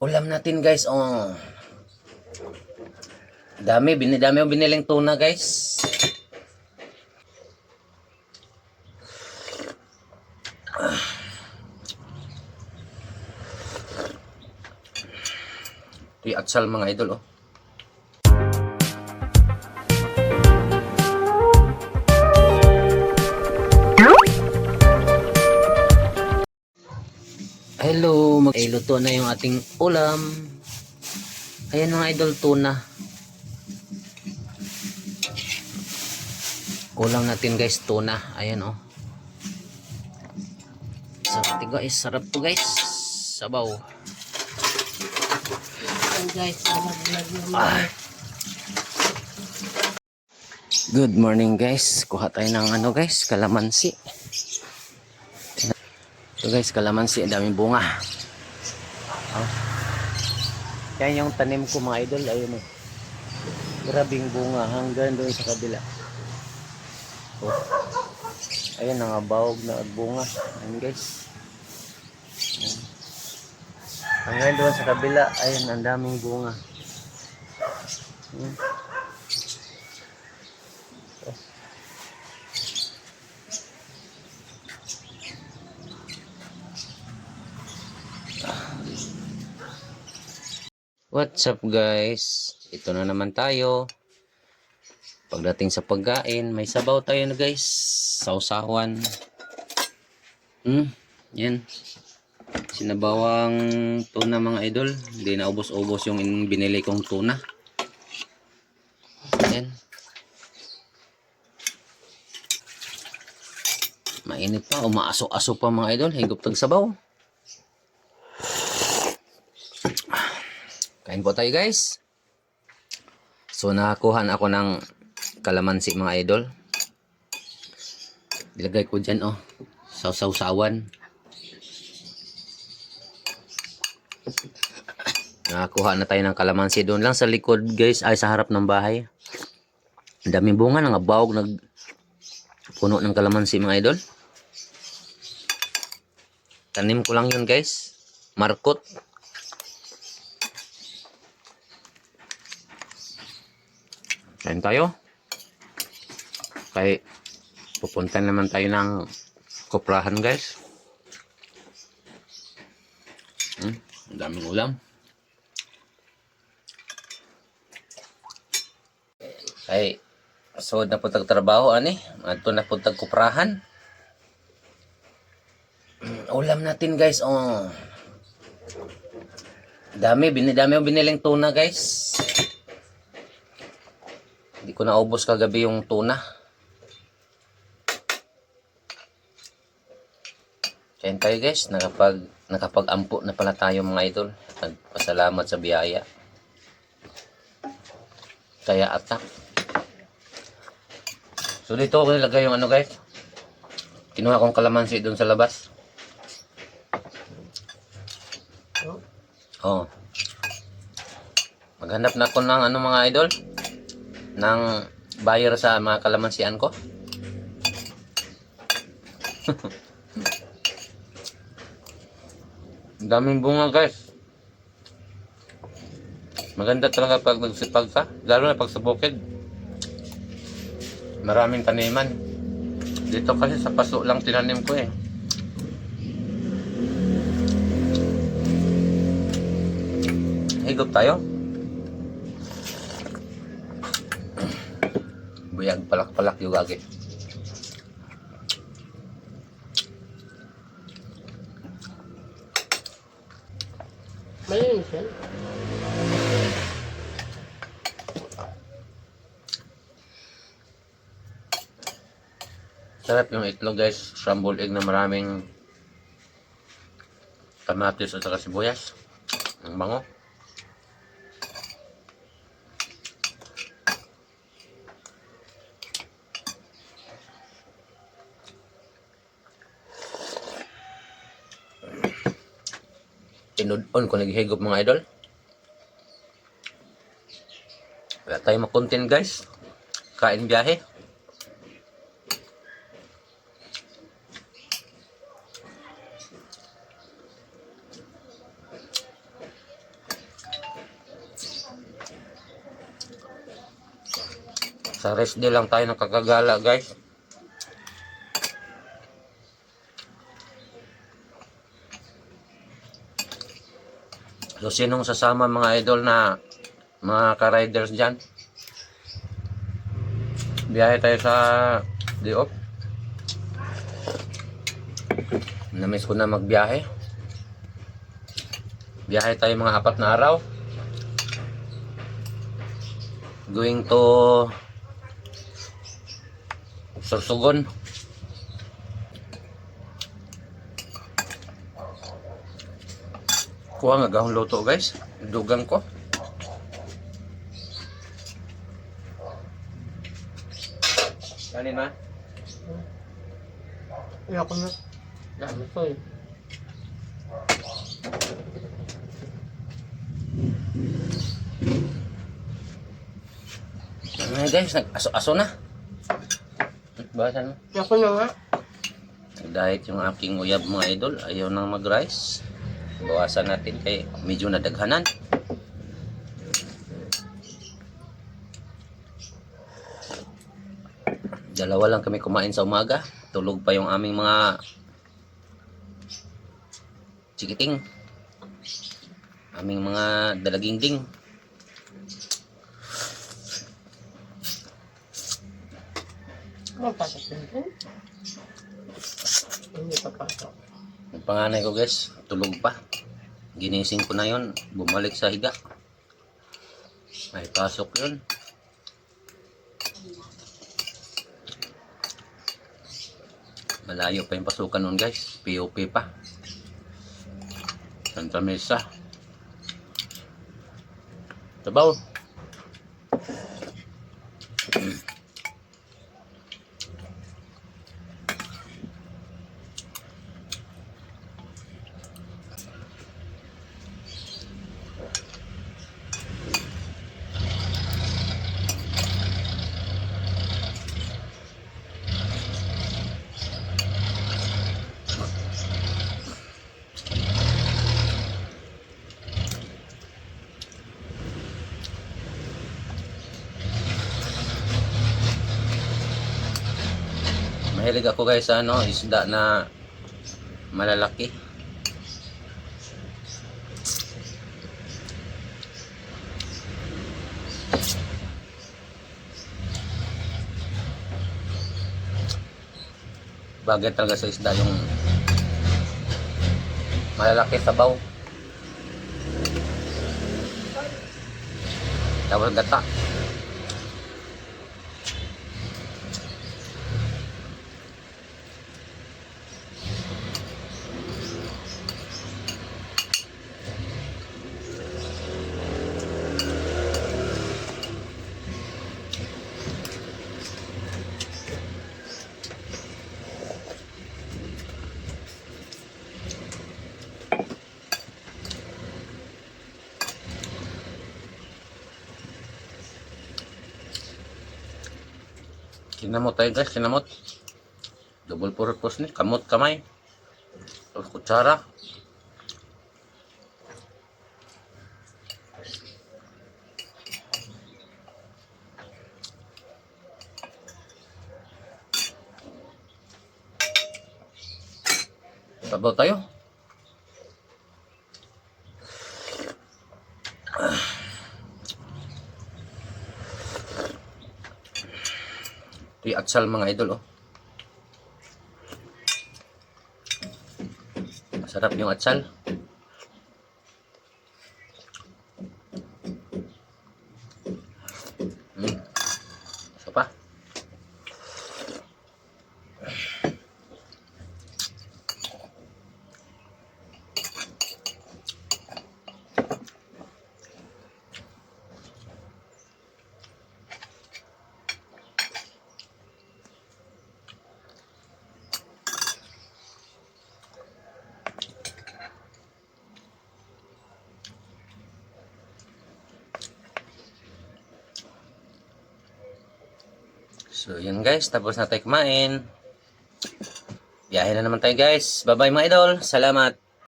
Ulam natin guys, oh. Dami yung biniling tuna guys. Ito yung atsal mga idol, oh. Hello, luto na yung ating ulam. Ayan mga idol, tuna. Ulam natin guys, tuna. Ayan, oh. Sarap guys, sarap to guys. Sabaw. Guys, Ah. Good morning guys. Kuha tayo ng ano guys, kalamansi. Ito guys, kalamansi, ang daming bunga. Oh. Yan yung tanim ko mga idol, ayun eh. Grabing bunga hanggang doon sa kabila. Oh. Ayun, nangabawag na bunga. Ayun guys. Ayun. Hanggang doon sa kabila, ayun, ang daming bunga. Ayun. Oh. What's up guys? Ito na naman tayo. Pagdating sa pagkain, may sabaw tayo na guys. Sausawan. Yan. Sinabawang tuna mga idol. Hindi na ubos-ubos yung binili kong tuna. Yan. Mainit pa. Umaaso-aso pa mga idol. Higop tag sabaw. Kain po tayo guys. So nakakuha ako ng kalamansi mga idol. Ilagay ko dyan, oh. Sausawan. Nakakuha na tayo ng kalamansi doon lang sa likod guys, ay sa harap ng bahay. Ang daming bunga, nangabawag, nagpuno ng kalamansi mga idol. Tanim ko lang yun guys. Markot. Kain tayo. Kaya pupunta naman tayo ng kuprahan guys. Ang daming ulam. Ay, so na po tagtrabaho ani. Adto na po tagkuprahan. Ulam natin guys, oh. Dami yung biniling tuna guys. Hindi ko naubos kagabi yung tuna. Kain tayo guys, nakapag-ampo na pala tayo mga idol. Nagpasalamat sa biyaya. Kaya atak. So dito ako nilagay yung ano guys. Kinuha kong kalamansi doon sa labas. Oh. Maghanap na ako ng ano mga idol. Ng buyer sa mga kalamansian ko. Daming bunga guys. Maganda talaga pag nagsipag ka. Lalo na pag sa bukid. Maraming taniman. Dito kasi sa paso lang tinanim ko eh. Higop tayo. Buyag palak-palak yung agi. malinis yan. Sarap yung itlog guys. Scrambled egg na maraming kamatis at saka sibuyas. Ang bango. Tinudon ko naghihigop mga idol. Wala tayo makontent guys. Kain biyahe. Sa rest day lang tayo nakakagala guys. So sinong sasama mga idol na mga ka-riders dyan? Biyahe tayo sa day off. Namiss ko na magbiyahe. Biyahe tayo mga 4 na araw. Going to Sorsogon. Kuha nga gahong luto guys. Dugang ko. Kanin ma? Ayoko na. Dami to eh. Guys, nag-aso-aso na. Bahasan mo. Ayoko na nga. Nag-diet yung aking uyab mga idol. Ayaw nang mag-rice. Bawasan natin kay medyo nadaghanan. Dalawa lang kami kumain sa umaga. Tulog pa yung aming mga chikiting. Aming mga dalagingding. Mapasok din. Hindi papasok. Yung panganay ko guys, tulog pa. Ginising ko na yon, bumalik sa higa. May pasok yun. Malayo pa yung pasukan nun guys, POP pa. Santa Mesa. Tabaw. Mahilig ako guys sa isda na malalaki. Bagay talaga sa isda yung malalaki sabaw. Tapos gata. Kinamot tayo guys, kinamot. Double purpose ni, kamot kamay. Tapos kutsara. Sabaw tayo. Ito yung atsal mga idol oh. Masarap yung atsal. Isa pa. So yun guys, tapos na tayo kumain. Biyahe na naman tayo guys. Bye bye mga idol. Salamat.